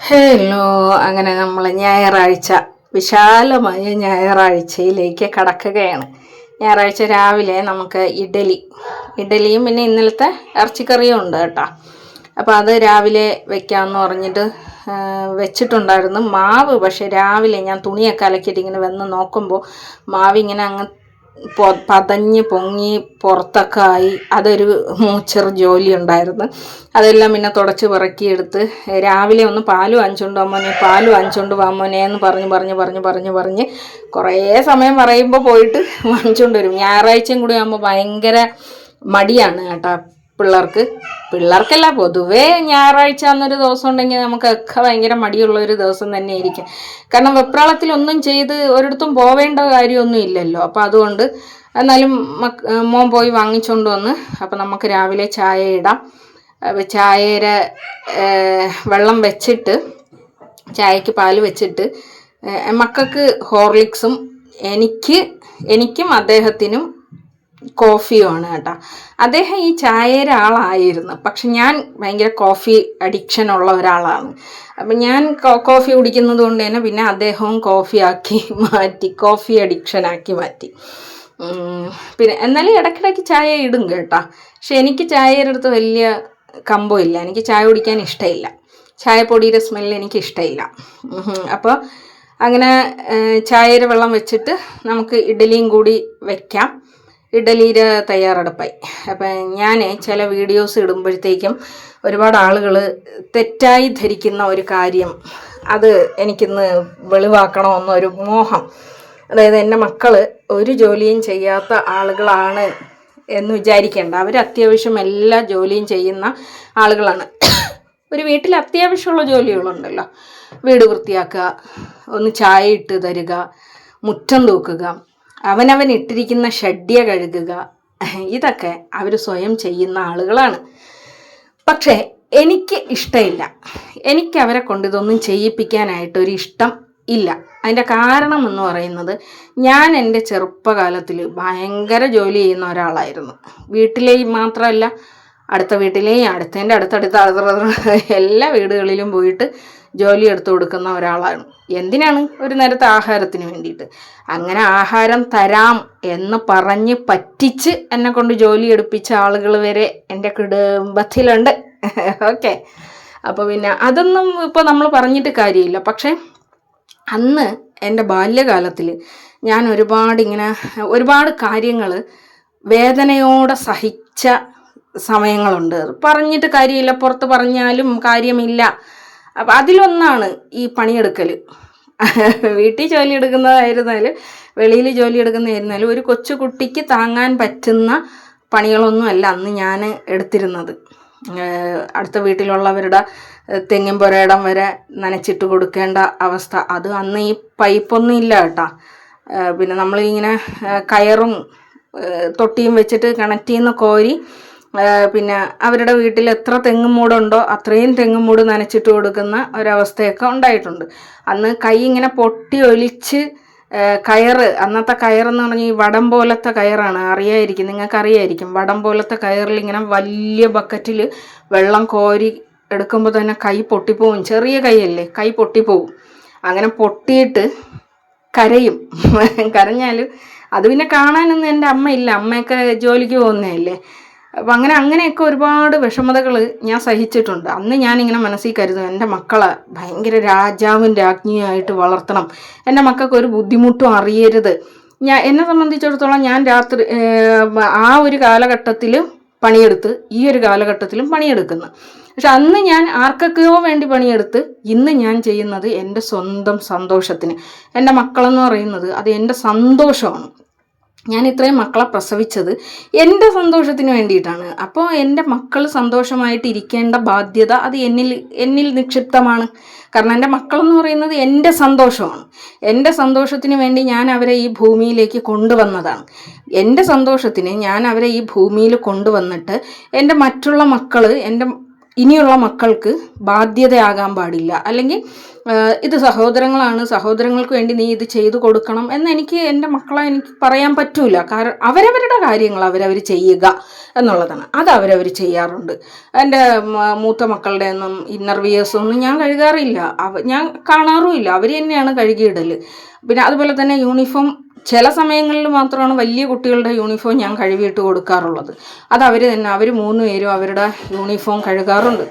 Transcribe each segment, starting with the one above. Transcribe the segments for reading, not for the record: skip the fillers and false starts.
Hello. അങ്ങനെ നമ്മൾ ഞായറാഴ്ച, വിശാലമായ ഞായറാഴ്ചയിലേക്ക് കടക്കുകയാണ്. ഞായറാഴ്ച രാവിലെ നമുക്ക് ഇഡലിയും പിന്നെ ഇന്നലത്തെ ഇറച്ചിക്കറിയും ഉണ്ട് കേട്ടോ. അപ്പോൾ അത് രാവിലെ വെക്കാമെന്ന് പറഞ്ഞിട്ട് വെച്ചിട്ടുണ്ടായിരുന്നു മാവ്. പക്ഷേ രാവിലെ ഞാൻ തുണിയൊക്കെ അലക്കിയിട്ട് ഇങ്ങനെ വന്ന് നോക്കുമ്പോൾ മാവിങ്ങനെ അങ്ങ് പതഞ്ഞ് പൊങ്ങി പുറത്തൊക്കെ ആയി. അതൊരു മൂച്ചർ ജോലി ഉണ്ടായിരുന്നു. അതെല്ലാം പിന്നെ തുടച്ച് പിറക്കിയെടുത്ത് രാവിലെ ഒന്ന് പാല് വാങ്ങിച്ചുകൊണ്ട് വാമോനെ എന്ന് പറഞ്ഞ് കുറേ സമയം പറയുമ്പോൾ പോയിട്ട് വാങ്ങിച്ചുകൊണ്ട് വരും. ഞായറാഴ്ചയും കൂടി ആകുമ്പോൾ ഭയങ്കര മടിയാണ് കേട്ടോ പിള്ളേർക്കല്ല, പൊതുവേ ഞായറാഴ്ച എന്നൊരു ദിവസം ഉണ്ടെങ്കിൽ നമുക്കൊക്കെ ഭയങ്കര മടിയുള്ളൊരു ദിവസം തന്നെ ആയിരിക്കും. കാരണം വെപ്രാളത്തിലൊന്നും ചെയ്ത് ഒരിടത്തും പോവേണ്ട കാര്യമൊന്നും ഇല്ലല്ലോ. അപ്പോൾ അതുകൊണ്ട് എന്നാലും മോൻ പോയി വാങ്ങിച്ചുകൊണ്ട് വന്ന് അപ്പം നമുക്ക് രാവിലെ ചായ ഇടാം. ചായയുടെ വെള്ളം വെച്ചിട്ട്, ചായക്ക് പാല് വെച്ചിട്ട് മക്കൾക്ക് ഹോർലിക്സും എനിക്കും അദ്ദേഹത്തിനും കോഫിയുമാണ് കേട്ടോ. അദ്ദേഹം ഈ ചായയുടെ ആളായിരുന്നു, പക്ഷെ ഞാൻ ഭയങ്കര കോഫി അഡിക്ഷൻ ഉള്ള ഒരാളാണ്. അപ്പം ഞാൻ കോഫി കുടിക്കുന്നത് കൊണ്ട് തന്നെ പിന്നെ അദ്ദേഹവും കോഫി അഡിക്ഷനാക്കി മാറ്റി. പിന്നെ എന്നാലും ഇടയ്ക്കിടയ്ക്ക് ചായ ഇടും കേട്ടോ. പക്ഷെ എനിക്ക് ചായയുടെ അടുത്ത് വലിയ കമ്പമില്ല. എനിക്ക് ചായ കുടിക്കാൻ ഇഷ്ടമില്ല. ചായപ്പൊടിയുടെ സ്മെല്ല് എനിക്ക് ഇഷ്ടമില്ല. അപ്പോൾ അങ്ങനെ ചായയുടെ വെള്ളം വെച്ചിട്ട് നമുക്ക് ഇഡലിയും കൂടി വയ്ക്കാം. ഇഡലിയുടെ തയ്യാറെടുപ്പായി. അപ്പം ഞാൻ ചില വീഡിയോസ് ഇടുമ്പോഴത്തേക്കും ഒരുപാട് ആളുകൾ തെറ്റായി ധരിക്കുന്ന ഒരു കാര്യം, അത് എനിക്കിന്ന് വെളിവാക്കണമെന്നൊരു മോഹം. അതായത് എൻ്റെ മക്കൾ ഒരു ജോലിയും ചെയ്യാത്ത ആളുകളാണ് എന്ന് വിചാരിക്കേണ്ട. അവർ അത്യാവശ്യം എല്ലാ ജോലിയും ചെയ്യുന്ന ആളുകളാണ്. ഒരു വീട്ടിൽ അത്യാവശ്യമുള്ള ജോലികളുണ്ടല്ലോ, വീട് വൃത്തിയാക്കുക, ഒന്ന് ചായ ഇട്ട് തരിക, മുറ്റം തൂക്കുക, അവനവൻ ഇട്ടിരിക്കുന്ന ഷഡ്യ കഴുകുക, ഇതൊക്കെ അവർ സ്വയം ചെയ്യുന്ന ആളുകളാണ്. പക്ഷേ എനിക്ക് ഇഷ്ടമില്ല. എനിക്ക് അവരെ കൊണ്ട് ഇതൊന്നും ചെയ്യിപ്പിക്കാനായിട്ടൊരു ഇഷ്ടം ഇല്ല. അതിൻ്റെ കാരണം എന്ന് പറയുന്നത്, ഞാൻ എൻ്റെ ചെറുപ്പകാലത്തിൽ ഭയങ്കര ജോലി ചെയ്യുന്ന ഒരാളായിരുന്നു. വീട്ടിലെയും മാത്രമല്ല, അടുത്ത വീട്ടിലെയും അടുത്തടുത്ത എല്ലാ വീടുകളിലും പോയിട്ട് ജോലി എടുത്തു കൊടുക്കുന്ന ഒരാളാണ്. എന്തിനാണ്? ഒരു നേരത്തെ ആഹാരത്തിന് വേണ്ടിയിട്ട്. അങ്ങനെ ആഹാരം തരാം എന്ന് പറഞ്ഞ് പറ്റിച്ച് എന്നെ കൊണ്ട് ജോലി എടുപ്പിച്ച ആളുകൾ വരെ എൻ്റെ കുടുംബത്തിലുണ്ട്. ഓക്കെ. അപ്പോൾ പിന്നെ അതൊന്നും ഇപ്പോൾ നമ്മൾ പറഞ്ഞിട്ട് കാര്യമില്ല. പക്ഷേ അന്ന് എൻ്റെ ബാല്യകാലത്തിൽ ഞാൻ ഒരുപാട് കാര്യങ്ങൾ വേദനയോടെ സഹിച്ച സമയങ്ങളുണ്ട്. പറഞ്ഞിട്ട് കാര്യമില്ല, പുറത്ത് പറഞ്ഞാലും കാര്യമില്ല. അപ്പം അതിലൊന്നാണ് ഈ പണിയെടുക്കൽ. വീട്ടിൽ ജോലി എടുക്കുന്നതായിരുന്നാലും വെളിയിൽ ജോലി എടുക്കുന്നതായിരുന്നാലും ഒരു കൊച്ചു കുട്ടിക്ക് താങ്ങാൻ പറ്റുന്ന പണികളൊന്നും അല്ല അന്ന് ഞാൻ എടുത്തിരുന്നത്. അടുത്ത വീട്ടിലുള്ളവരുടെ തെങ്ങിൻ പുരയിടം വരെ നനച്ചിട്ട് കൊടുക്കേണ്ട അവസ്ഥ. അത് അന്ന് ഈ പൈപ്പൊന്നും ഇല്ല കേട്ടോ. പിന്നെ നമ്മളിങ്ങനെ കയറും തൊട്ടിയും വെച്ചിട്ട് കിണറ്റിൽ നിന്ന് കോരി, പിന്നെ അവരുടെ വീട്ടിൽ എത്ര തെങ്ങുമൂടുണ്ടോ അത്രയും തെങ്ങുമൂട് നനച്ചിട്ട് കൊടുക്കുന്ന ഒരവസ്ഥയൊക്കെ ഉണ്ടായിട്ടുണ്ട്. അന്ന് കൈ ഇങ്ങനെ പൊട്ടി ഒലിച്ച് അന്നത്തെ കയറെന്ന് പറഞ്ഞാൽ ഈ വടം പോലത്തെ കയറാണ്. നിങ്ങൾക്ക് അറിയായിരിക്കും. വടം പോലത്തെ കയറിൽ ഇങ്ങനെ വലിയ ബക്കറ്റിൽ വെള്ളം കോരി എടുക്കുമ്പോൾ തന്നെ കൈ പൊട്ടിപ്പോവും. ചെറിയ കൈയല്ലേ, കൈ പൊട്ടിപ്പോവും. അങ്ങനെ പൊട്ടിയിട്ട് കരയും. കരഞ്ഞാൽ അത് പിന്നെ കാണാനൊന്നും എൻ്റെ അമ്മയില്ല, അമ്മയൊക്കെ ജോലിക്ക് പോകുന്നതല്ലേ. അപ്പം അങ്ങനെയൊക്കെ ഒരുപാട് വിഷമതകൾ ഞാൻ സഹിച്ചിട്ടുണ്ട്. അന്ന് ഞാനിങ്ങനെ മനസ്സിൽ കരുതും, എൻ്റെ മക്കളെ ഭയങ്കര രാജാവും രാജ്ഞിയായിട്ട് വളർത്തണം, എൻ്റെ മക്കൾക്ക് ഒരു ബുദ്ധിമുട്ടും അറിയരുത്. എന്നെ സംബന്ധിച്ചിടത്തോളം ഞാൻ രാത്രി ആ ഒരു കാലഘട്ടത്തിൽ പണിയെടുത്ത് ഈ ഒരു കാലഘട്ടത്തിലും പണിയെടുക്കുന്നു. പക്ഷെ അന്ന് ഞാൻ ആർക്കൊക്കെയോ വേണ്ടി പണിയെടുത്ത് ഇന്ന് ഞാൻ ചെയ്യുന്നത് എൻ്റെ സ്വന്തം സന്തോഷത്തിന്. എൻ്റെ മക്കളെന്ന് പറയുന്നത് അത് എൻ്റെ സന്തോഷമാണ്. ഞാൻ ഇത്രയും മക്കളെ പ്രസവിച്ചത് എൻ്റെ സന്തോഷത്തിന് വേണ്ടിയിട്ടാണ്. അപ്പോൾ എൻ്റെ മക്കൾ സന്തോഷമായിട്ട് ഇരിക്കേണ്ട ബാധ്യത അത് എന്നിൽ നിക്ഷിപ്തമാണ്. കാരണം എൻ്റെ മക്കളെന്ന് പറയുന്നത് എൻ്റെ സന്തോഷമാണ്. എൻ്റെ സന്തോഷത്തിന് വേണ്ടി ഞാൻ അവരെ ഈ ഭൂമിയിലേക്ക് കൊണ്ടുവന്നതാണ്. എൻ്റെ സന്തോഷത്തിന് ഞാൻ അവരെ ഈ ഭൂമിയിൽ കൊണ്ടുവന്നിട്ട് എൻ്റെ മറ്റുള്ള മക്കൾ, എൻ്റെ ഇനിയുള്ള മക്കൾക്ക് ബാധ്യതയാകാൻ പാടില്ല. അല്ലെങ്കിൽ ഇത് സഹോദരങ്ങളാണ്, സഹോദരങ്ങൾക്ക് വേണ്ടി നീ ഇത് ചെയ്തു കൊടുക്കണം എന്ന് എൻ്റെ മക്കളെ എനിക്ക് പറയാൻ പറ്റൂല. കാരണം അവരവരുടെ കാര്യങ്ങൾ അവരവർ ചെയ്യുക എന്നുള്ളതാണ്. അത് അവരവർ ചെയ്യാറുണ്ട്. എൻ്റെ മൂത്ത മക്കളുടെ ഒന്നും ഇന്നർ വിയേഴ്സൊന്നും ഞാൻ കഴുകാറില്ല, ഞാൻ കാണാറുമില്ല. അവർ തന്നെയാണ് കഴുകിയിടൽ. പിന്നെ അതുപോലെ തന്നെ യൂണിഫോം ചില സമയങ്ങളിൽ മാത്രമാണ് വലിയ കുട്ടികളുടെ യൂണിഫോം ഞാൻ കഴുകിയിട്ട് കൊടുക്കാറുള്ളത്. അത് അവർ 3 പേരും അവരുടെ യൂണിഫോം കഴുകാറുണ്ട്.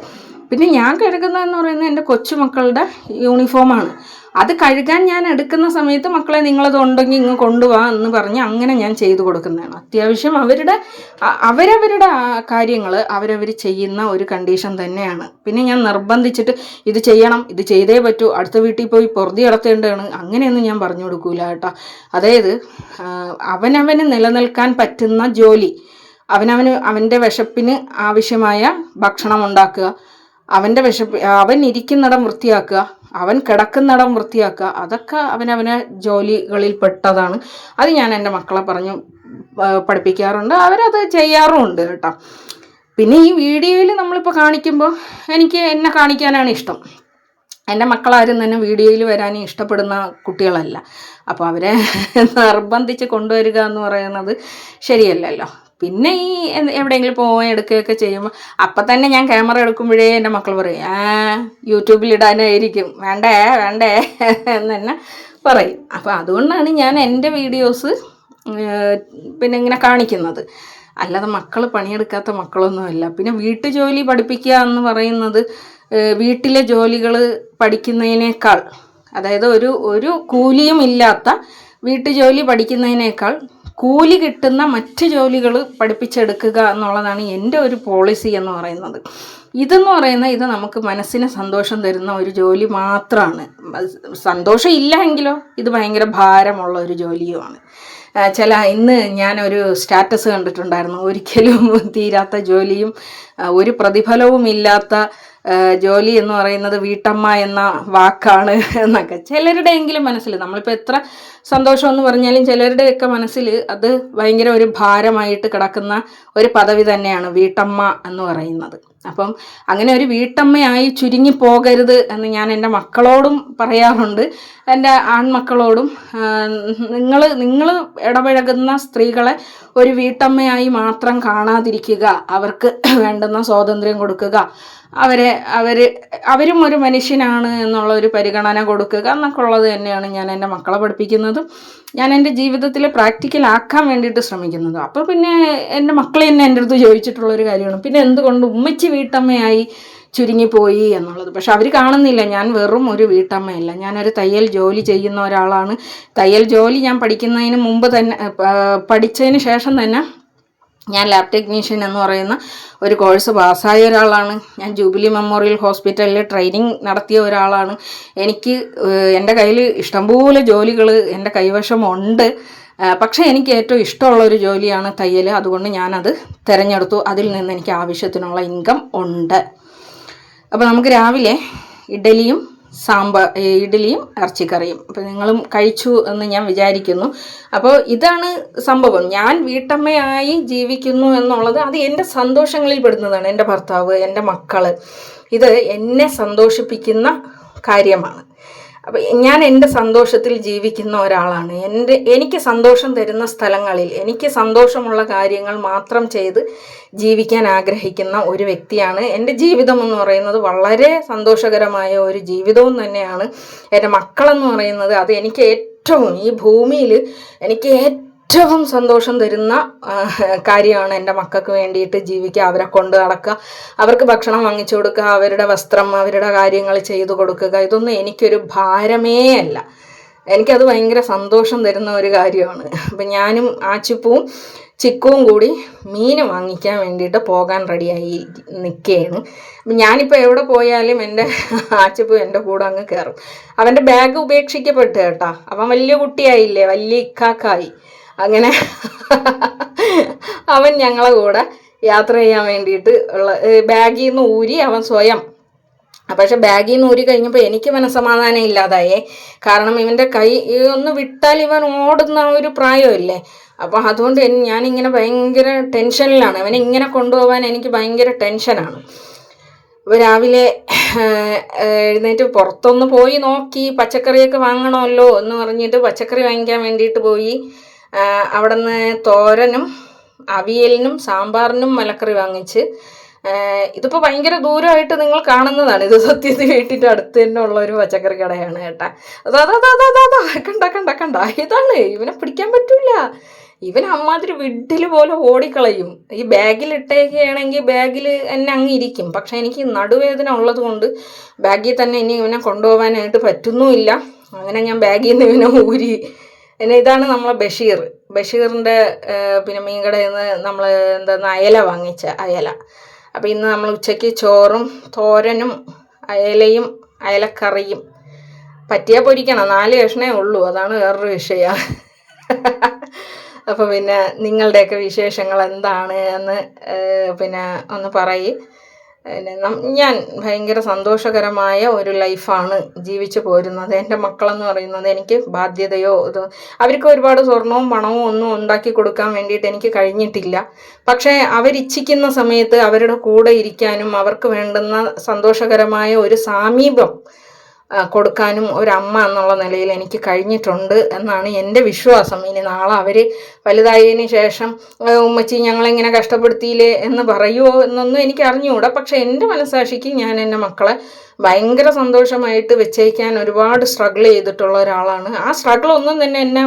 പിന്നെ ഞാൻ കഴുകുന്നതെന്ന് പറയുന്നത് എൻ്റെ കൊച്ചുമക്കളുടെ യൂണിഫോമാണ്. അത് കഴുകാൻ ഞാൻ എടുക്കുന്ന സമയത്ത് മക്കളെ നിങ്ങളത് ഉണ്ടെങ്കിൽ ഇങ്ങ് കൊണ്ടുപോകാ എന്ന് പറഞ്ഞ് അങ്ങനെ ഞാൻ ചെയ്തു കൊടുക്കുന്നതാണ്. അത്യാവശ്യം അവരവരുടെ കാര്യങ്ങൾ അവരവർ ചെയ്യുന്ന ഒരു കണ്ടീഷൻ തന്നെയാണ്. പിന്നെ ഞാൻ നിർബന്ധിച്ചിട്ട് ഇത് ചെയ്യണം, ഇത് ചെയ്തേ പറ്റൂ, അടുത്ത വീട്ടിൽ പോയി പൊറുതി നടത്തേണ്ടതാണ്, അങ്ങനെയൊന്നും ഞാൻ പറഞ്ഞു കൊടുക്കൂല കേട്ടോ. അതായത് അവനവന് നിലനിൽക്കാൻ പറ്റുന്ന ജോലി, അവൻ്റെ വിശപ്പിന് ആവശ്യമായ ഭക്ഷണം ഉണ്ടാക്കുക, അവൻ ഇരിക്കുന്നിടം വൃത്തിയാക്കുക, അവൻ കിടക്കുന്നിടം വൃത്തിയാക്കുക, അതൊക്കെ അവനവനെ ജോലികളിൽ പെട്ടതാണ്. അത് ഞാൻ എൻ്റെ മക്കളെ പഠിപ്പിക്കാറുണ്ട്, അവരത് ചെയ്യാറുമുണ്ട് കേട്ടോ. പിന്നെ ഈ വീഡിയോയിൽ നമ്മളിപ്പോൾ കാണിക്കുമ്പോൾ എന്നെ കാണിക്കാനാണ് ഇഷ്ടം. എൻ്റെ മക്കളാരും തന്നെ വീഡിയോയിൽ വരാൻ ഇഷ്ടപ്പെടുന്ന കുട്ടികളല്ല. അപ്പോൾ അവരെ നിർബന്ധിച്ച് കൊണ്ടുവരിക എന്ന് പറയുന്നത് ശരിയല്ലല്ലോ. പിന്നെ ഈ എവിടെയെങ്കിലും പോകാൻ എടുക്കുകയൊക്കെ ചെയ്യുമ്പോൾ അപ്പം തന്നെ ഞാൻ ക്യാമറ എടുക്കുമ്പോഴേ എൻ്റെ മക്കൾ പറയും യൂട്യൂബിൽ ഇടാനായിരിക്കും, വേണ്ടേ എന്ന് തന്നെ പറയും. അപ്പോൾ അതുകൊണ്ടാണ് ഞാൻ എൻ്റെ വീഡിയോസ് പിന്നെ ഇങ്ങനെ കാണിക്കുന്നത്. അല്ലാതെ മക്കൾ പണിയെടുക്കാത്ത മക്കളൊന്നുമല്ല. പിന്നെ വീട്ടുജോലി പഠിപ്പിക്കുക എന്ന് പറയുന്നത് വീട്ടിലെ ജോലികൾ പഠിക്കുന്നതിനേക്കാൾ, അതായത് ഒരു കൂലിയും ഇല്ലാത്ത വീട്ടുജോലി പഠിക്കുന്നതിനേക്കാൾ കൂലി കിട്ടുന്ന മറ്റ് ജോലികൾ പഠിപ്പിച്ചെടുക്കുക എന്നുള്ളതാണ് എൻ്റെ ഒരു പോളിസി എന്ന് പറയുന്നത്. ഇത് നമുക്ക് മനസ്സിന് സന്തോഷം തരുന്ന ഒരു ജോലി മാത്രമാണ്. സന്തോഷം ഇല്ല എങ്കിലോ ഇത് ഭയങ്കര ഭാരമുള്ള ഒരു ജോലിയുമാണ്. ഇന്ന് ഞാനൊരു സ്റ്റാറ്റസ് കണ്ടിട്ടുണ്ടായിരുന്നു, ഒരിക്കലും തീരാത്ത ജോലിയും ഒരു പ്രതിഫലവും ഇല്ലാത്ത ജോലി എന്ന് പറയുന്നത് വീട്ടമ്മ എന്ന വാക്കാണ് എന്നൊക്കെ ചിലരുടെയെങ്കിലും മനസ്സിൽ, നമ്മളിപ്പോൾ എത്ര സന്തോഷം എന്ന് പറഞ്ഞാലും ചിലരുടെയൊക്കെ മനസ്സിൽ അത് ഭയങ്കര ഒരു ഭാരമായിട്ട് കിടക്കുന്ന ഒരു പദവി തന്നെയാണ് വീട്ടമ്മ എന്ന് പറയുന്നത്. അപ്പം അങ്ങനെ ഒരു വീട്ടമ്മയായി ചുരുങ്ങി പോകരുത് എന്ന് ഞാൻ എൻ്റെ മക്കളോടും പറയാറുണ്ട്, എൻ്റെ ആൺമക്കളോടും. നിങ്ങൾ ഇടപഴകുന്ന സ്ത്രീകളെ ഒരു വീട്ടമ്മയായി മാത്രം കാണാതിരിക്കുക, അവർക്ക് വേണ്ടുന്ന സ്വാതന്ത്ര്യം കൊടുക്കുക, അവരും ഒരു മനുഷ്യനാണ് എന്നുള്ള ഒരു പരിഗണന കൊടുക്കുക എന്നൊക്കെ ഉള്ളത് തന്നെയാണ് ഞാൻ എൻ്റെ മക്കളെ പഠിപ്പിക്കുന്നതും ഞാൻ എൻ്റെ ജീവിതത്തിൽ പ്രാക്ടിക്കലാക്കാൻ വേണ്ടിയിട്ട് ശ്രമിക്കുന്നത്. അപ്പോൾ പിന്നെ എൻ്റെ മക്കൾ തന്നെ എൻ്റെ അടുത്ത് ചോദിച്ചിട്ടുള്ളൊരു കാര്യമാണ്, പിന്നെ എന്തുകൊണ്ട് ഉമ്മച്ചി വീട്ടമ്മയായി ചുരുങ്ങിപ്പോയി എന്നുള്ളത്. പക്ഷെ അവർ കാണുന്നില്ല ഞാൻ വെറും ഒരു വീട്ടമ്മയല്ല, ഞാനൊരു തയ്യൽ ജോലി ചെയ്യുന്ന ഒരാളാണ്. തയ്യൽ ജോലി ഞാൻ പഠിക്കുന്നതിന് മുമ്പ് തന്നെ, പഠിച്ചതിന് ശേഷം തന്നെ ഞാൻ ലാബ് ടെക്നീഷ്യൻ എന്ന് പറയുന്ന ഒരു കോഴ്സ് പാസ്സായ ഒരാളാണ്. ഞാൻ ജൂബിലി മെമ്മോറിയൽ ഹോസ്പിറ്റലിൽ ട്രെയിനിങ് നടത്തിയ ഒരാളാണ്. എൻ്റെ കയ്യിൽ ഇഷ്ടംപോലെ ജോലികൾ എൻ്റെ കൈവശമുണ്ട്. പക്ഷേ എനിക്ക് ഏറ്റവും ഇഷ്ടമുള്ളൊരു ജോലിയാണ് തയ്യൽ. അതുകൊണ്ട് ഞാനത് തിരഞ്ഞെടുത്തു. അതിൽ നിന്ന് എനിക്ക് ആവശ്യത്തിനുള്ള ഇൻകം ഉണ്ട്. അപ്പോൾ നമുക്ക് രാവിലെ ഇഡലിയും ഇറച്ചിക്കറിയും. അപ്പോൾ നിങ്ങളും കഴിച്ചു എന്ന് ഞാൻ വിചാരിക്കുന്നു. അപ്പോൾ ഇതാണ് സംഭവം. ഞാൻ വീട്ടമ്മയായി ജീവിക്കുന്നു എന്നുള്ളത് അത് എൻ്റെ സന്തോഷങ്ങളിൽ പെടുന്നതാണ്. എൻ്റെ ഭർത്താവ്, എൻ്റെ മക്കൾ, ഇത് എന്നെ സന്തോഷിപ്പിക്കുന്ന കാര്യമാണ്. അപ്പോൾ ഞാൻ എൻ്റെ സന്തോഷത്തിൽ ജീവിക്കുന്ന ഒരാളാണ്. എനിക്ക് സന്തോഷം തരുന്ന സ്ഥലങ്ങളിൽ എനിക്ക് സന്തോഷമുള്ള കാര്യങ്ങൾ മാത്രം ചെയ്ത് ജീവിക്കാൻ ആഗ്രഹിക്കുന്ന ഒരു വ്യക്തിയാണ്. എൻ്റെ ജീവിതം എന്ന് പറയുന്നത് വളരെ സന്തോഷകരമായ ഒരു ജീവിതവും തന്നെയാണ്. എൻ്റെ മക്കളെന്ന് പറയുന്നത് അത് എനിക്ക് ഈ ഭൂമിയിൽ എനിക്ക് ഏറ്റവും സന്തോഷം തരുന്ന കാര്യമാണ്. എൻ്റെ മക്കൾക്ക് വേണ്ടിയിട്ട് ജീവിക്കുക, അവരെ കൊണ്ട് നടക്കുക, അവർക്ക് ഭക്ഷണം വാങ്ങിച്ചു കൊടുക്കുക, അവരുടെ വസ്ത്രം, അവരുടെ കാര്യങ്ങൾ ചെയ്തു കൊടുക്കുക, ഇതൊന്നും എനിക്കൊരു ഭാരമേ അല്ല. എനിക്കത് ഭയങ്കര സന്തോഷം തരുന്ന ഒരു കാര്യമാണ്. അപ്പം ഞാനും ആച്ചിപ്പൂവും ചിക്കുവും കൂടി മീൻ വാങ്ങിക്കാൻ വേണ്ടിയിട്ട് പോകാൻ റെഡിയായി നിൽക്കുകയാണ്. അപ്പം ഞാനിപ്പോൾ എവിടെ പോയാലും എൻ്റെ ആച്ചിപ്പൂ എൻ്റെ കൂടെ അങ്ങ് കയറും. അവൻ്റെ ബാഗ് ഉപേക്ഷിക്കപ്പെട്ടു കേട്ടോ. അവൻ വലിയ കുട്ടിയായില്ലേ, വലിയ ഇക്കാക്കായി. അങ്ങനെ അവൻ ഞങ്ങളെ കൂടെ യാത്ര ചെയ്യാൻ വേണ്ടിയിട്ട് ഉള്ള ബാഗിൽ നിന്ന് ഊരി അവൻ സ്വയം. പക്ഷെ ബാഗിൽ നിന്ന് ഊരി കഴിഞ്ഞപ്പോൾ എനിക്ക് മനസ്സമാധാനം ഇല്ലാതായേ. കാരണം ഇവൻ്റെ കൈ ഒന്ന് വിട്ടാൽ ഇവൻ ഓടുന്ന ഒരു പ്രായമല്ലേ. അപ്പോൾ അതുകൊണ്ട് ഞാനിങ്ങനെ ഭയങ്കര ടെൻഷനിലാണ്. അവനെ ഇങ്ങനെ കൊണ്ടുപോകാൻ എനിക്ക് ഭയങ്കര ടെൻഷനാണ്. അപ്പോൾ രാവിലെ എഴുന്നേറ്റ് പുറത്തൊന്ന് പോയി നോക്കി, പച്ചക്കറിയൊക്കെ വാങ്ങണമല്ലോ എന്ന് പറഞ്ഞിട്ട് പച്ചക്കറി വാങ്ങിക്കാൻ വേണ്ടിയിട്ട് പോയി. അവിടെ നിന്ന് തോരനും അവിയലിനും സാമ്പാറിനും മലക്കറി വാങ്ങിച്ച്. ഇതിപ്പോൾ ഭയങ്കര ദൂരമായിട്ട് നിങ്ങൾ കാണുന്നതാണ്. ഇത് സത്യത്തിൽ വീട്ടിൻ്റെ അടുത്ത് തന്നെ ഉള്ള ഒരു പച്ചക്കറി കടയാണ് കേട്ടാ. അതാ കണ്ട ഇതാണ്. ഇവനെ പിടിക്കാൻ പറ്റില്ല. ഇവൻ അമ്മാതിരി വിഡിൽ പോലെ ഓടിക്കളയും. ഈ ബാഗിൽ ഇട്ടേക്കുകയാണെങ്കിൽ ബാഗിൽ എന്നെ അങ്ങ് ഇരിക്കും. പക്ഷെ എനിക്ക് നടുവേദന ഉള്ളത് കൊണ്ട് ബാഗിൽ തന്നെ ഇനി ഇവനെ കൊണ്ടുപോകാനായിട്ട് പറ്റുന്നുമില്ല. അങ്ങനെ ഞാൻ ബാഗിൽ നിന്ന് ഇവനെ ഊരി. പിന്നെ ഇതാണ് നമ്മളെ ബഷീറിൻ്റെ പിന്നെ മീൻകടയിൽ നിന്ന് നമ്മൾ അയല വാങ്ങിച്ച അയല. അപ്പോൾ ഇന്ന് നമ്മൾ ഉച്ചയ്ക്ക് ചോറും തോരനും അയലയും അയലക്കറിയും. പറ്റിയാൽ പൊരിക്കണം, 4 കഷ്ണേ ഉള്ളൂ, അതാണ് വേറൊരു വിഷയം. അപ്പോൾ പിന്നെ നിങ്ങളുടെയൊക്കെ വിശേഷങ്ങൾ എന്താണ് എന്ന് പിന്നെ ഒന്ന് പറയ്. പിന്നെ ഞാൻ ഭയങ്കര സന്തോഷകരമായ ഒരു ലൈഫാണ് ജീവിച്ചു പോരുന്നത്. എൻ്റെ മക്കളെന്ന് പറയുന്നത് എനിക്ക് ബാധ്യതയോ അവർക്ക് ഒരുപാട് സ്വർണവും പണവും ഒന്നും ഉണ്ടാക്കി കൊടുക്കാൻ വേണ്ടിയിട്ട് എനിക്ക് കഴിഞ്ഞിട്ടില്ല. പക്ഷേ അവരിച്ഛിക്കുന്ന സമയത്ത് അവരുടെ കൂടെ ഇരിക്കാനും അവർക്ക് വേണ്ടുന്ന സന്തോഷകരമായ ഒരു സാമീപ്യം കൊടുക്കാനും ഒരമ്മ എന്നുള്ള നിലയിൽ എനിക്ക് കഴിഞ്ഞിട്ടുണ്ട് എന്നാണ് എൻ്റെ വിശ്വാസം. ഇനി നാളെ അവർ വലുതായതിന് ശേഷം ഉമ്മച്ചി ഞങ്ങളിങ്ങനെ കഷ്ടപ്പെടുത്തിയില്ലേ എന്ന് പറയുമോ എന്നൊന്നും എനിക്ക് അറിഞ്ഞുകൂടാ. പക്ഷെ എൻ്റെ മനസ്സാക്ഷിക്ക് ഞാൻ എൻ്റെ മക്കളെ ഭയങ്കര സന്തോഷമായിട്ട് വെച്ചേക്കാൻ ഒരുപാട് സ്ട്രഗിൾ ചെയ്തിട്ടുള്ള ഒരാളാണ്. ആ സ്ട്രഗിൾ ഒന്നും തന്നെ എന്നെ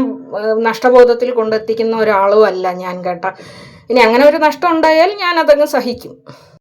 നഷ്ടബോധത്തിൽ കൊണ്ടെത്തിക്കുന്ന ഒരാളും അല്ല ഞാൻ കേട്ടാ. ഇനി അങ്ങനെ ഒരു നഷ്ടം ഉണ്ടായാൽ ഞാൻ അതങ്ങ് സഹിക്കും.